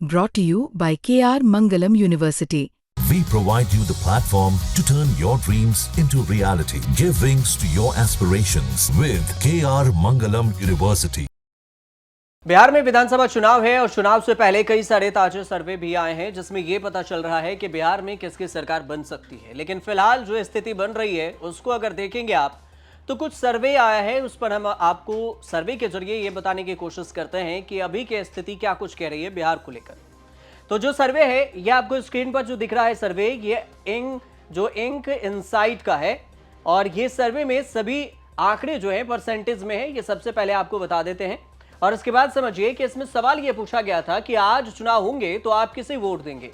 Brought to you by KR Mangalam University. We provide you the platform to turn your dreams into reality. Give wings to your aspirations with KR Mangalam University. Bihar में विधानसभा चुनाव है और चुनाव से पहले कई सारे ताजे सर्वे भी आए हैं जिसमें यह पता चल रहा है कि बिहार में किसकी सरकार बन सकती है। लेकिन फिलहाल जो स्थिति बन रही है उसको अगर देखेंगे आप तो कुछ सर्वे आया है, उस पर हम आपको सर्वे के जरिए ये बताने की कोशिश करते हैं कि अभी की स्थिति क्या कुछ कह रही है बिहार को लेकर। तो जो सर्वे है ये आपको स्क्रीन पर जो दिख रहा है सर्वे, ये इंक इनसाइट का है और ये सर्वे में सभी आंकड़े जो है परसेंटेज में है, ये सबसे पहले आपको बता देते हैं। और इसके बाद समझिए कि इसमें सवाल यह पूछा गया था कि आज चुनाव होंगे तो आप किसे वोट देंगे।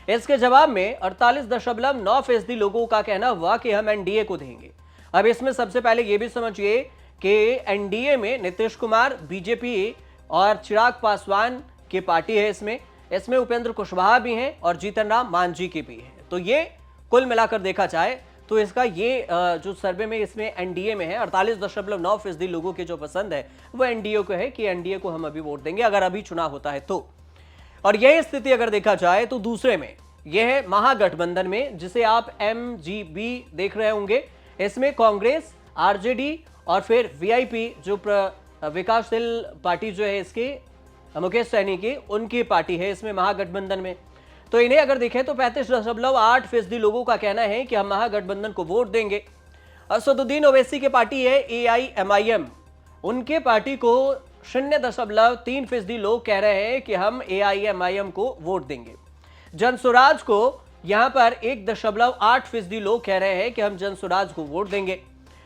इसके जवाब में 48.9% लोगों का कहना हुआ कि हम एनडीए को देंगे। अब इसमें सबसे पहले यह भी समझिए कि एनडीए में नीतीश कुमार, बीजेपी और चिराग पासवान की पार्टी है। इसमें उपेंद्र कुशवाहा भी हैं और जीतन राम मांझी की भी है। तो ये कुल मिलाकर देखा जाए तो इसका ये जो सर्वे में इसमें एनडीए में है 48.9% लोगों की जो पसंद है वो एनडीए को है कि एनडीए को हम अभी वोट देंगे अगर अभी चुनाव होता है तो। और यही स्थिति अगर देखा जाए तो दूसरे में यह है महागठबंधन में, जिसे आप एमजीबी देख रहे होंगे। इसमें कांग्रेस, आरजेडी और फिर वीआईपी जो विकासशील पार्टी जो है इसकी मुकेश सैनी की, उनकी पार्टी है इसमें महागठबंधन में। तो इन्हें अगर देखें तो 35.8% लोगों का कहना है कि हम महागठबंधन को वोट देंगे। असदुद्दीन ओवैसी की पार्टी है एआईएमआईएम, उनके पार्टी को 0.3% लोग कह रहे हैं कि हम एआईएमआईएम को वोट देंगे। जनसुराज को यहां पर 1.8% लोग कह रहे हैं कि हम जनसुराज को वोट देंगे।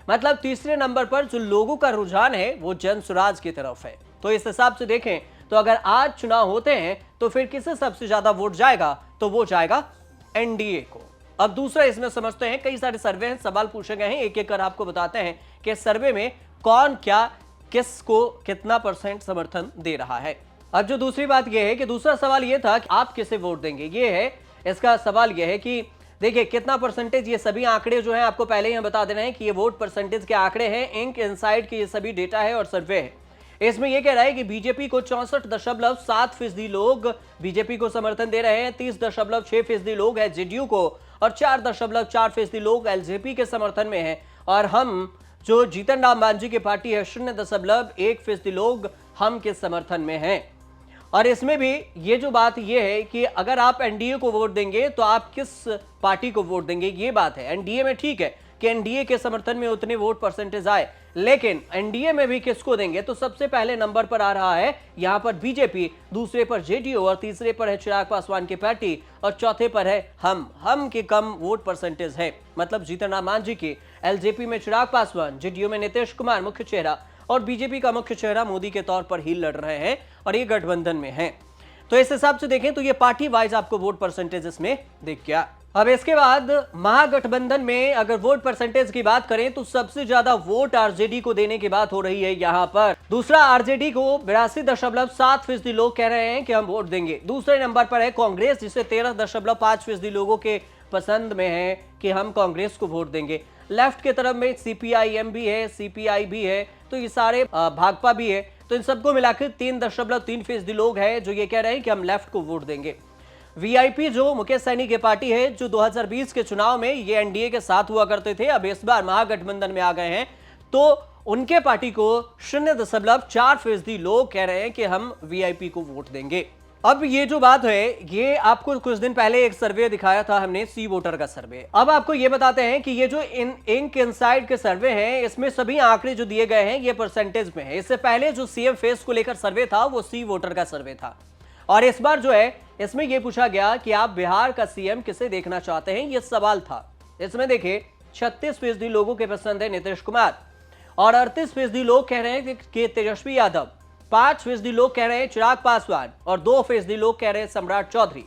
मतलब तीसरे नंबर पर जो लोगों का रुझान है वो जनसुराज की तरफ है। तो इस हिसाब से देखें तो अगर आज चुनाव होते हैं तो फिर किसे सबसे ज्यादा वोट जाएगा, तो वो जाएगा एनडीए को। अब दूसरा इसमें समझते हैं, कई सारे सर्वे हैं, सवाल पूछे गए हैं, एक एक कर आपको बताते हैं कि सर्वे में कौन क्या किसको कितना % समर्थन दे रहा है। अब जो दूसरी बात यह है कि दूसरा सवाल यह था कि आप किसे वोट देंगे, ये है इसका सवाल यह है कि देखिए कितना %, ये सभी आंकड़े जो हैं आपको पहले ही हम बता दे रहे हैं कि ये वोट % के आंकड़े हैं, इंक इनसाइड के ये सभी डेटा है और सर्वे है। इसमें यह कह रहा है कि बीजेपी को 64.7% लोग बीजेपी को समर्थन दे रहे हैं, 30.6% लोग है जेडीयू को और 4.4% लोग एलजेपी के समर्थन में हैं। और हम जो जीतन राम मांझी की पार्टी है 0.1% लोग हम के समर्थन में हैं। और इसमें भी ये जो बात ये है कि अगर आप एनडीए को वोट देंगे तो आप किस पार्टी को वोट देंगे, ये बात है। एनडीए में ठीक है कि एनडीए के समर्थन में उतने वोट % आए, लेकिन एनडीए में भी किसको देंगे तो सबसे पहले नंबर पर आ रहा है यहां पर बीजेपी, दूसरे पर जेडीयू और तीसरे पर है चिराग पासवान की पार्टी और चौथे पर है हम के कम वोट % है। मतलब जीतन राम मांझी की, एलजेपी में चिराग पासवान, जेडीयू में नीतीश कुमार मुख्य चेहरा और बीजेपी का मुख्य चेहरा मोदी के तौर पर ही लड़ रहे हैं और ये गठबंधन में है। तो इस हिसाब से देखें तो ये पार्टी वाइज आपको वोट % इसमें दिख गया। अब इसके बाद महागठबंधन में अगर वोट % की बात करें तो सबसे ज्यादा वोट आरजेडी को देने की बात हो रही है यहां पर। दूसरा आरजेडी को 82.7% लोग कह रहे हैं कि हम वोट देंगे। दूसरे नंबर पर है कांग्रेस, जिसे 13.5% लोगों के पसंद में है कि हम कांग्रेस को वोट देंगे। लेफ्ट की तरफ में सीपीआईएम भी है, सीपीआई भी है, तो ये सारे भाजपा भी है। तो इन सबको मिलाकर 3.3% लोग हैं जो ये कह रहे हैं कि हम लेफ्ट को वोट देंगे। वीआईपी जो मुकेश सैनी की पार्टी है, जो 2020 के चुनाव में ये एनडीए के साथ हुआ करते थे, अब इस बार महागठबंधन में आ गए हैं, तो उनके पार्टी को 0.4% लोग कह रहे हैं कि हम वीआईपी को वोट देंगे। अब ये जो बात है ये आपको कुछ दिन पहले एक सर्वे दिखाया था हमने, सी वोटर का सर्वे। अब आपको ये बताते हैं कि ये जो इंक इनसाइड के सर्वे हैं इसमें सभी आंकड़े जो दिए गए हैं ये % में है। इससे पहले जो सीएम फेस को लेकर सर्वे था वो सी वोटर का सर्वे था और इस बार जो है इसमें यह पूछा गया कि आप बिहार का सीएम किसे देखना चाहते हैं, यह सवाल था। इसमें देखिए 36% लोगों के पसंद है नीतीश कुमार और 38% लोग कह रहे हैं कि तेजस्वी यादव, 5% लोग कह रहे हैं चिराग पासवान और 2% लोग कह रहे हैं सम्राट चौधरी।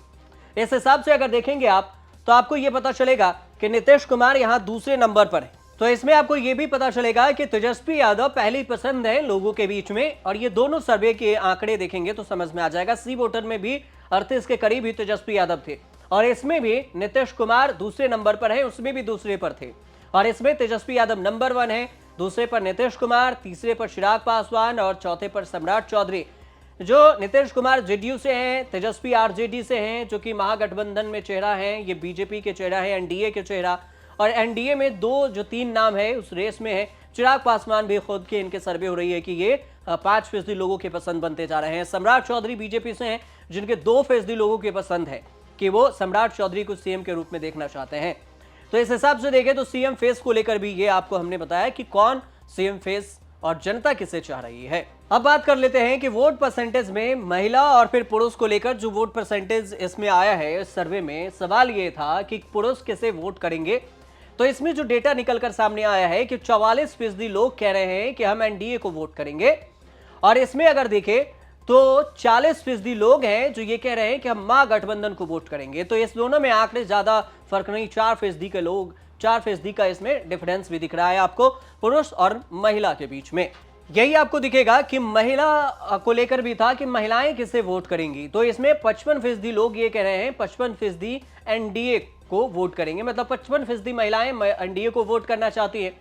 इस हिसाब से अगर देखेंगे आप तो आपको यह पता चलेगा कि नीतीश कुमार यहां दूसरे नंबर पर है। तो इसमें आपको यह भी पता चलेगा कि तेजस्वी यादव पहली पसंद है लोगों के बीच में और ये दोनों सर्वे के आंकड़े देखेंगे तो समझ में आ जाएगा। सी वोटर में भी 38 के करीब ही तेजस्वी यादव थे और इसमें भी नीतीश कुमार दूसरे नंबर पर है, उसमें भी दूसरे पर थे और इसमें तेजस्वी यादव नंबर 1 है, दूसरे पर नीतीश कुमार, तीसरे पर चिराग पासवान और चौथे पर सम्राट चौधरी। जो नीतीश कुमार जेडीयू से हैं, तेजस्वी आरजेडी से हैं, जो कि महागठबंधन में चेहरा है, ये बीजेपी के चेहरा है, एनडीए के चेहरा, और एनडीए में जो तीन नाम है उस रेस में है। चिराग पासवान भी खुद के इनके सर्वे हो रही है कि ये 5% लोगों के पसंद बनते जा रहे हैं। सम्राट चौधरी बीजेपी से हैं, जिनके 2% लोगों के पसंद है कि वो सम्राट चौधरी को सीएम के रूप में देखना चाहते हैं। तो इस हिसाब से देखें तो सीएम फेस को लेकर भी ये आपको हमने बताया कि कौन सीएम फेस और जनता किसे चाह रही है। अब बात कर लेते हैं कि वोट परसेंटेज में महिला और फिर पुरुष को लेकर जो वोट परसेंटेज इसमें आया है इस सर्वे में, सवाल ये था कि पुरुष किसे वोट करेंगे। तो इसमें जो डेटा निकलकर सामने आया है कि 44% लोग कह रहे हैं कि हम एनडीए को वोट करेंगे, और इसमें अगर देखें तो 40% लोग हैं जो ये कह रहे हैं कि हम महागठबंधन को वोट करेंगे। तो इस दोनों में आंकड़े ज्यादा फर्क नहीं, 4% के लोग, 4% का इसमें डिफरेंस भी दिख रहा है आपको पुरुष और महिला के बीच में। यही आपको दिखेगा कि महिला को लेकर भी था कि महिलाएं किसे वोट करेंगी। तो इसमें 55% लोग ये कह रहे हैं 55% एनडीए को वोट करेंगे, मतलब 55% महिलाएं एनडीए को वोट करना चाहती है,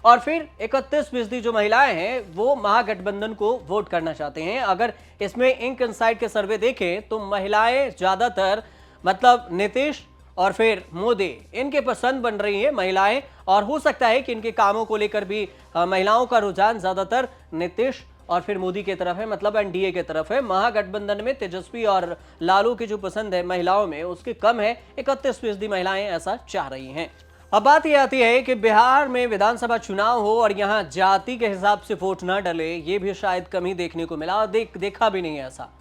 और फिर 31% जो महिलाएं हैं वो महागठबंधन को वोट करना चाहते हैं। अगर इसमें इंक इनसाइट के सर्वे देखें तो महिलाएं ज्यादातर, मतलब नीतीश और फिर मोदी, इनके पसंद बन रही है महिलाएं, और हो सकता है कि इनके कामों को लेकर भी महिलाओं का रुझान ज्यादातर नीतीश और फिर मोदी की तरफ है, मतलब एनडीए की तरफ है। महागठबंधन में तेजस्वी और लालू की जो पसंद है महिलाओं में उसकी कम है, 31% महिलाएं ऐसा चाह रही हैं। अब बात यह आती है कि बिहार में विधानसभा चुनाव हो और यहाँ जाति के हिसाब से वोट न डले, ये भी शायद कम ही देखने को मिला और देखा भी नहीं है ऐसा।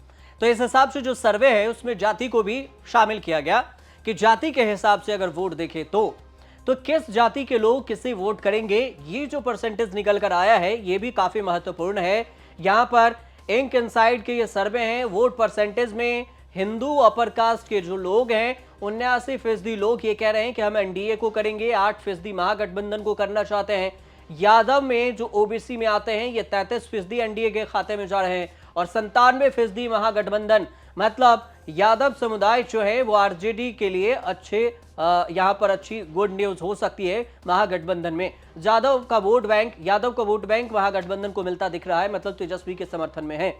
तो इस हिसाब से जो सर्वे है उसमें जाति को भी शामिल किया गया कि जाति के हिसाब से अगर वोट देखे तो किस जाति के लोग किसे वोट करेंगे, ये जो परसेंटेज निकल कर आया है ये भी काफी महत्वपूर्ण है। यहाँ पर इंक इनसाइड के ये सर्वे हैं, वोट परसेंटेज में हिंदू अपर कास्ट के जो लोग हैं 79% लोग ये कह रहे हैं कि हम एनडीए को करेंगे, 8% महागठबंधन को करना चाहते हैं। यादव में जो ओबीसी में आते हैं ये 33% एनडीए के खाते में जा रहे हैं, और 97% महागठबंधन, मतलब यादव समुदाय जो है वो आरजेडी के लिए अच्छे यहाँ पर अच्छी गुड न्यूज हो सकती है महागठबंधन में। यादव का वोट बैंक महागठबंधन को मिलता दिख रहा है, मतलब तेजस्वी के समर्थन में है।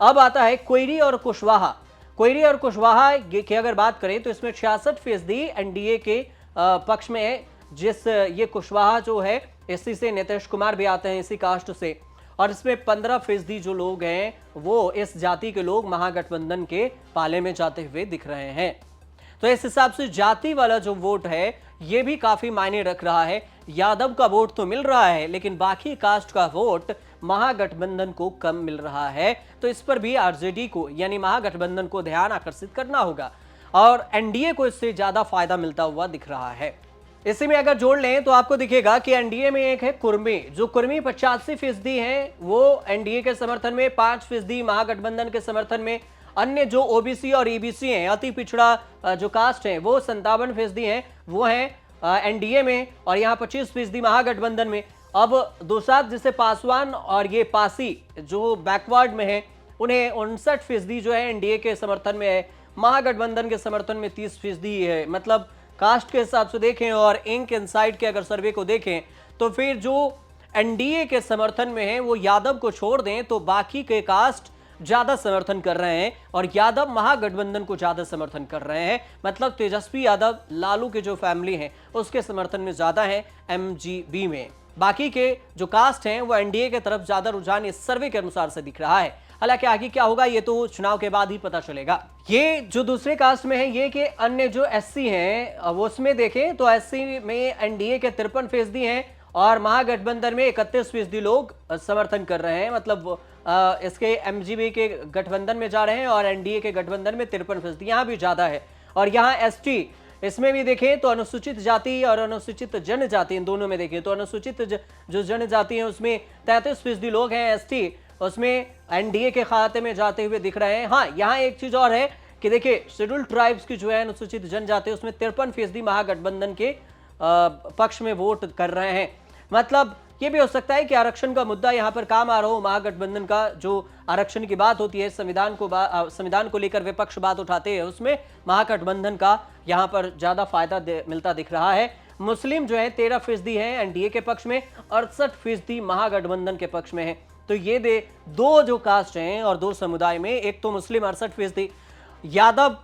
अब आता है कोइरी और कुशवाहा की अगर बात करें तो इसमें 66% एनडीए के पक्ष में है, जिस ये कुशवाहा जो है इसी से नीतीश कुमार भी आते हैं, इसी कास्ट से, और इसमें 15% जो लोग हैं वो इस जाति के लोग महागठबंधन के पाले में जाते हुए दिख रहे हैं। तो इस हिसाब से जाति वाला जो वोट है ये भी काफी मायने रख रहा है। यादव का वोट तो मिल रहा है लेकिन बाकी कास्ट का वोट महागठबंधन को कम मिल रहा है। तो इस पर भी आरजेडी को यानी महागठबंधन को ध्यान आकर्षित करना होगा, और एनडीए को इससे ज्यादा फायदा मिलता हुआ दिख रहा है। इसी में अगर जोड़ लें तो आपको दिखेगा कि एनडीए में एक है कुर्मी, जो कुर्मी 85% है वो एनडीए के समर्थन में, 5% महागठबंधन के समर्थन में। अन्य जो ओबीसी और ईबीसी हैं, अति पिछड़ा जो कास्ट है, वो 57% हैं, वो हैं एनडीए में, और यहाँ 25% महागठबंधन में। अब दूसरा जिसे पासवान और ये पासी जो बैकवर्ड में है, उन्हें 59% जो है एनडीए के समर्थन में है, महागठबंधन के समर्थन में 30% है। मतलब कास्ट के हिसाब से देखें और इंक इनसाइट के अगर सर्वे को देखें तो फिर जो एनडीए के समर्थन में है वो यादव को छोड़ दें तो बाकी के कास्ट ज्यादा समर्थन कर रहे हैं, और यादव महागठबंधन को ज्यादा समर्थन कर रहे हैं। मतलब तेजस्वी यादव, लालू के जो फैमिली हैं उसके समर्थन में ज्यादा है एमजीबी में। बाकी के जो कास्ट हैं वो एनडीए के तरफ ज्यादा रुझान इस सर्वे के अनुसार से दिख रहा है। हालांकि आगे क्या होगा ये तो चुनाव के बाद ही पता चलेगा। ये जो दूसरे कास्ट में है ये कि अन्य जो एससी हैं वो उसमें देखें तो एससी में एनडीए के 53% हैं, और महागठबंधन में 31% लोग समर्थन कर रहे हैं। मतलब इसके एमजीबी के गठबंधन में जा रहे हैं और एनडीए के गठबंधन में 53%, यहाँ भी ज्यादा है। और यहाँ एसटी, इसमें भी देखें तो अनुसूचित जाति और अनुसूचित जनजाति, इन दोनों में देखें तो अनुसूचित जो जनजाति है उसमें 33% लोग हैं, एसटी उसमें एनडीए के खाते में जाते हुए दिख रहे हैं। हाँ, यहाँ एक चीज और है कि देखिए शेड्यूल्ड ट्राइब्स की जो है अनुसूचित जनजाति उसमें 53% महागठबंधन के पक्ष में वोट कर रहे हैं। मतलब ये भी हो सकता है कि आरक्षण का मुद्दा यहाँ पर काम आ रहा हो, महागठबंधन का जो आरक्षण की बात होती है, संविधान को लेकर विपक्ष बात उठाते हैं, उसमें महागठबंधन का यहाँ पर ज्यादा फायदा मिलता दिख रहा है। मुस्लिम जो है 13% है एनडीए के पक्ष में, 68% महागठबंधन के पक्ष में है। तो ये दे दो जो कास्ट हैं और दो समुदाय में, एक तो मुस्लिम 68%, यादव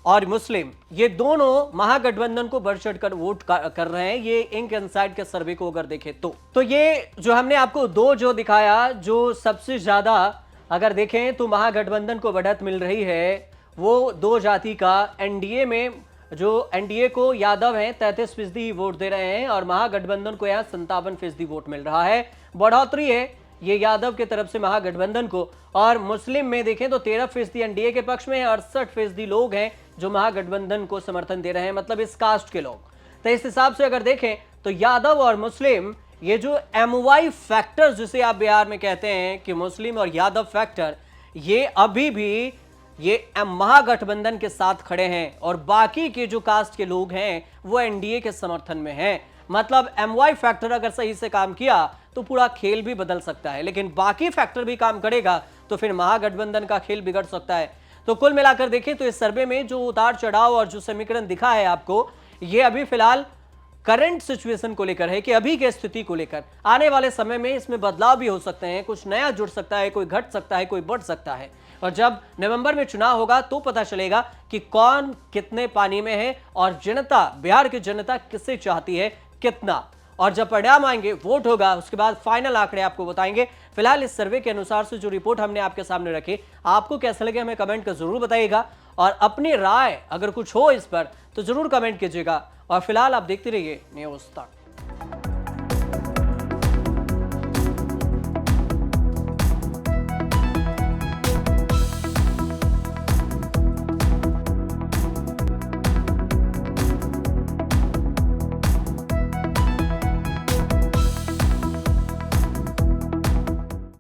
और मुस्लिम, ये दोनों महागठबंधन को बढ़ चढ़कर वोट कर रहे हैं। ये इंक इनसाइड के सर्वे को अगर देखें तो ये जो हमने आपको दो जो दिखाया, जो सबसे ज्यादा अगर देखें तो महागठबंधन को बढ़त मिल रही है, वो दो जाति का एनडीए में, जो एनडीए को यादव हैं 33% ही वोट दे रहे हैं और महागठबंधन को यहां 57% वोट मिल रहा है। बढ़ोतरी है ये यादव के तरफ से महागठबंधन को। और मुस्लिम में देखें तो 13% एनडीए के पक्ष में है, 68% लोग हैं जो महागठबंधन को समर्थन दे रहे हैं, मतलब इस कास्ट के लोग। तो इस हिसाब से अगर देखें तो यादव और मुस्लिम, ये जो एमवाई फैक्टर जिसे आप बिहार में कहते हैं कि मुस्लिम और यादव फैक्टर, ये अभी भी ये महागठबंधन के साथ खड़े हैं और बाकी के जो कास्ट के लोग हैं वो एनडीए के समर्थन में हैं। मतलब एमवाई फैक्टर अगर सही से काम किया तो पूरा खेल भी बदल सकता है, लेकिन बाकी फैक्टर भी काम करेगा तो फिर महागठबंधन का खेल बिगड़ सकता है। तो कुल मिलाकर देखें तो इस सर्वे में जो उतार चढ़ाव और जो समीकरण दिखा है आपको, ये अभी फिलहाल करंट सिचुएशन को लेकर है कि अभी की स्थिति को लेकर। आने वाले समय में इसमें बदलाव भी हो सकते हैं, कुछ नया जुड़ सकता है, कोई घट सकता है, कोई बढ़ सकता है। और जब नवंबर में चुनाव होगा तो पता चलेगा कि कौन कितने पानी में है और जनता, बिहार की जनता किसे चाहती है, कितना। और जब परिणाम आएंगे, वोट होगा, उसके बाद फाइनल आंकड़े आपको बताएंगे। फिलहाल इस सर्वे के अनुसार से जो रिपोर्ट हमने आपके सामने रखी, आपको कैसा लगे हमें कमेंट कर जरूर बताइएगा और अपनी राय अगर कुछ हो इस पर तो जरूर कमेंट कीजिएगा। और फिलहाल आप देखते रहिए न्यूज़ तक।